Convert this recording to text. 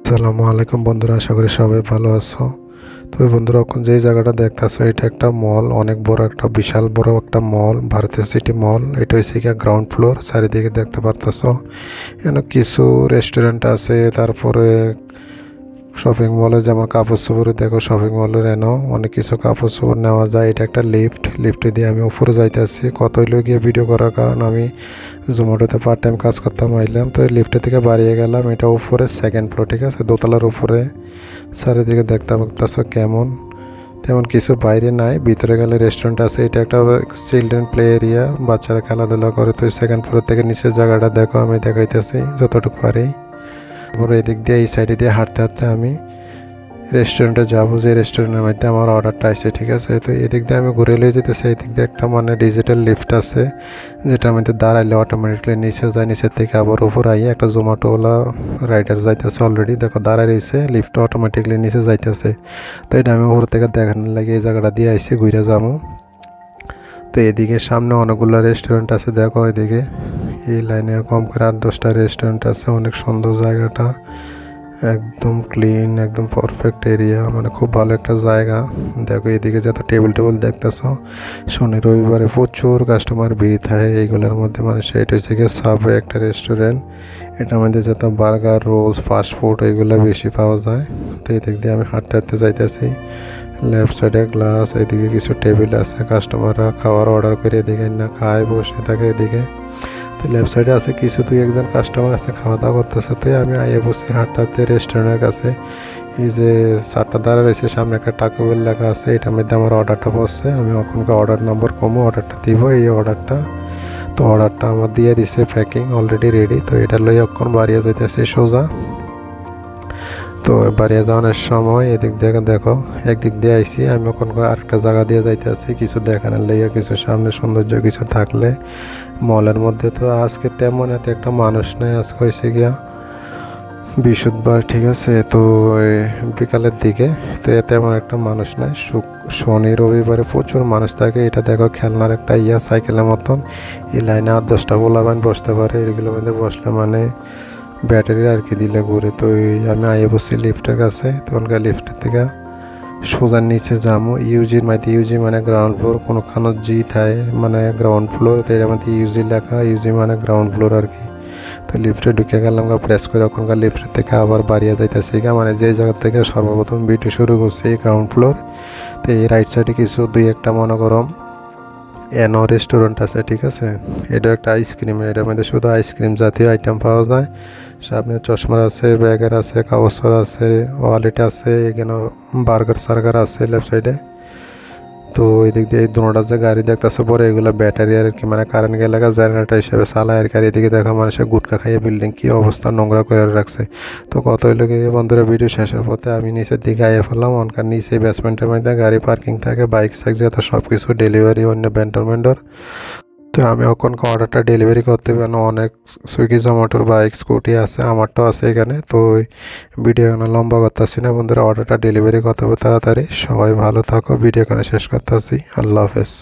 আসসালামু আলাইকুম বন্ধুরা, আশা করি সবাই ভালো আছো। তো বন্ধুরা, এখন যে জায়গাটা দেখতেছো এটা একটা মল, অনেক বড় একটা বিশাল বড় একটা মল, ভারতীয় সিটি মল। এটা হচ্ছে গিয়ে গ্রাউন্ড ফ্লোর। চারিদিকে দেখতে পারতেছো এখানে কিছু রেস্টুরেন্ট আছে, তারপরে শপিং মলে যেমন কাপড় চোপড় দেখো, শপিং মলের এনো অনেক কিছু কাপড় চোপড় নেওয়া যায়। এটা একটা লিফট দিয়ে আমি উপরে যাইতেছি। কত হইলো গিয়ে ভিডিও করার কারণ আমি জোম্যাটোতে পার্ট টাইম কাজ করতাম, আইলাম তো এই লিফটে থেকে বাড়িয়ে গেলাম। এটা উপরে সেকেন্ড ফ্লোর, ঠিক আছে, দোতলার উপরে। চারিদিকে দেখতে পাচ্ছ কেমন, তেমন কিছু বাইরে নাই। ভিতরে গেলে রেস্টুরেন্ট আছে। এটা একটা চিলড্রেন প্লে এরিয়া, বাচ্চারা খেলাধুলা করে। তো সেকেন্ড ফ্লোর থেকে নিচের জায়গাটা দেখো, আমি দেখাইতেছি যতটুকু পারি। তারপরে এদিক দিয়ে এই সাইডে দিয়ে হাঁটতে হাঁটতে আমি রেস্টুরেন্টে যাবো, যে রেস্টুরেন্টের মধ্যে আমার অর্ডারটা আসছে, ঠিক আছে। তো এদিক দিয়ে আমি ঘুরে লিয়ে যেতেছি। এদিক দিয়ে একটা ডিজিটাল লিফট আছে, যেটার মধ্যে দাঁড়াইলে অটোমেটিকলি নিচে যায়, নিচের থেকে আবার উপর আইয়ে একটা জোম্যাটোওয়ালা রাইডার যাইতেছে অলরেডি, দেখো দাঁড়ায় রয়েছে, লিফটটা অটোমেটিকলি নিচে যাইতেছে। তো এটা আমি উপর থেকে দেখানোর লাগে এই জায়গাটা দিয়ে আইসি, ঘুরে যাবো। তো এদিকে সামনে অনেকগুলো রেস্টুরেন্ট আছে, দেখো এদিকে এই লাইনে কম করে 8-10টা রেস্টুরেন্ট আছে। অনেক সুন্দর জায়গাটা, একদম ক্লিন, একদম পারফেক্ট এরিয়া, মানে খুব ভালো একটা জায়গা। দেখো এদিকে যত টেবিল দেখতেছো, শনি রবিবারে প্রচুর কাস্টমার ভিড় থাকে এইগুলোর মধ্যে। মানে সেটা হচ্ছে গিয়ে সাবওয়ে একটা রেস্টুরেন্ট, এটার মধ্যে যত বার্গার, রোলস, ফাস্টফুড এইগুলো বেশি পাওয়া যায়। তো এদিক দিয়ে আমি হাঁটতে হাঁটতে যাইতেছি। লেফট সাইডে গ্লাস, এদিকে কিছু টেবিল আছে, কাস্টমাররা খাবার অর্ডার করে এদিকে না খায়, বসে থাকে এদিকে। তো লেফট সাইডে আছে কিছু 2-1জন কাস্টমার আছে, খাওয়া দাওয়া করতেছে। তো আমি আইয়ে বসি হাঁটতে হাঁটতে রেস্টুরেন্টের কাছে। এই যে চারটা দ্বারা রয়েছে, সামনে একটা টাকো বেল লেখা আছে, এটার মধ্যে আমার অর্ডারটা পড়ছে। আমি ওখানকার অর্ডার নম্বর কমো, অর্ডারটা দিব, এই অর্ডারটা। তো অর্ডারটা আমার দিয়ে দিছে, প্যাকিং অলরেডি রেডি। তো এটা লই অক্ষণ বাড়িয়ে যাইতেছে সোজা। তো বাড়িয়ে যাওয়ানোর সময় এদিক থেকে দেখো, একদিক দিয়ে আইসি আমি, ওখান করে আরেকটা জায়গা দিয়ে যাইতে আছি কিছু দেখানোর লেগে, কিছু সামনে সৌন্দর্য কিছু থাকলে মলের মধ্যে। তো আজকে তেমন এত একটা মানুষ নেই, আজকে হয়েছে গিয়া বৃহস্পতিবার, ঠিক আছে। তো বিকালের দিকে, তো তেমন একটা মানুষ নাই। শনি রবিবারে প্রচুর মানুষ থাকে। এটা দেখো খেলনার একটা সাইকেলের মতন, এই লাইনে 8-10টা পোলাপান বসতে পারে। এগুলোর মধ্যে বসলে মানে ব্যাটারি আর কি দিলে ঘুরে। তো আমি আইয়ে বসছি লিফটের কাছে। তখনকার লিফটের থেকে সোজা নিচে যাবো ইউজির মাইতে। ইউজি মানে গ্রাউন্ড ফ্লোর, কোনোখানো জি থায় মানে গ্রাউন্ড ফ্লোর। তো এর মধ্যে ইউজি লেখা, ইউজি মানে গ্রাউন্ড ফ্লোর আর কি। তো লিফটে ঢুকে গেলাম, প্রেস করে ওখানকার লিফটের থেকে আবার বাড়িয়ে যাইতেছে মানে যে জায়গা থেকে সর্বপ্রথম ভিডিও শুরু করছে এই গ্রাউন্ড ফ্লোর। তো এই রাইট সাইডে কিছু 2-1টা মনে করো এনো রেস্টুরেন্ট আছে, ঠিক আছে। এটা একটা আইসক্রিম, এটার মধ্যে শুধু আইসক্রিম জাতীয় আইটেম পাওয়া যায়। সামনে চশমা আছে, ব্যাগের আছে, কাগজপত্র আছে, ওয়ালেট আছে, এখানে বার্গার সার্গার আছে লেফট সাইডে। তো এই দিক দিয়ে এই দুটা যে গাড়ি দেখতেছে পরে, এগুলো ব্যাটারি আর কি, মানে কারেন্ট গেলে জেনারেটর হিসেবে চালায় আর কি। এদিকে দেখো মানুষের গুটকা খাইয়ে বিল্ডিং কি অবস্থা নোংরা করে রাখছে। তো কত হইলো কি বন্ধুরা, ভিডিও শেষের পথে আমি নিচের দিকে আইয়ে ফেললাম। অনকার নিচে বেসমেন্টের মধ্যে গাড়ি পার্কিং থাকে, বাইক সাইক যত সব কিছু ডেলিভারি, অন্য ভেন্ডর। তো আমি ওখানকার অর্ডারটা ডেলিভারি করতে পারি, অনেক সুইগি জোম্যাটোর বাইক স্কুটি আছে, আমারটাও আছে এখানে। তো ভিডিও এখানে লম্বা করতেছি না বন্ধুরা, অর্ডারটা ডেলিভারি করতে হবে তাড়াতাড়ি। সবাই ভালো থাকো, ভিডিও এখানে শেষ করতেছি। আল্লাহ হাফেজ।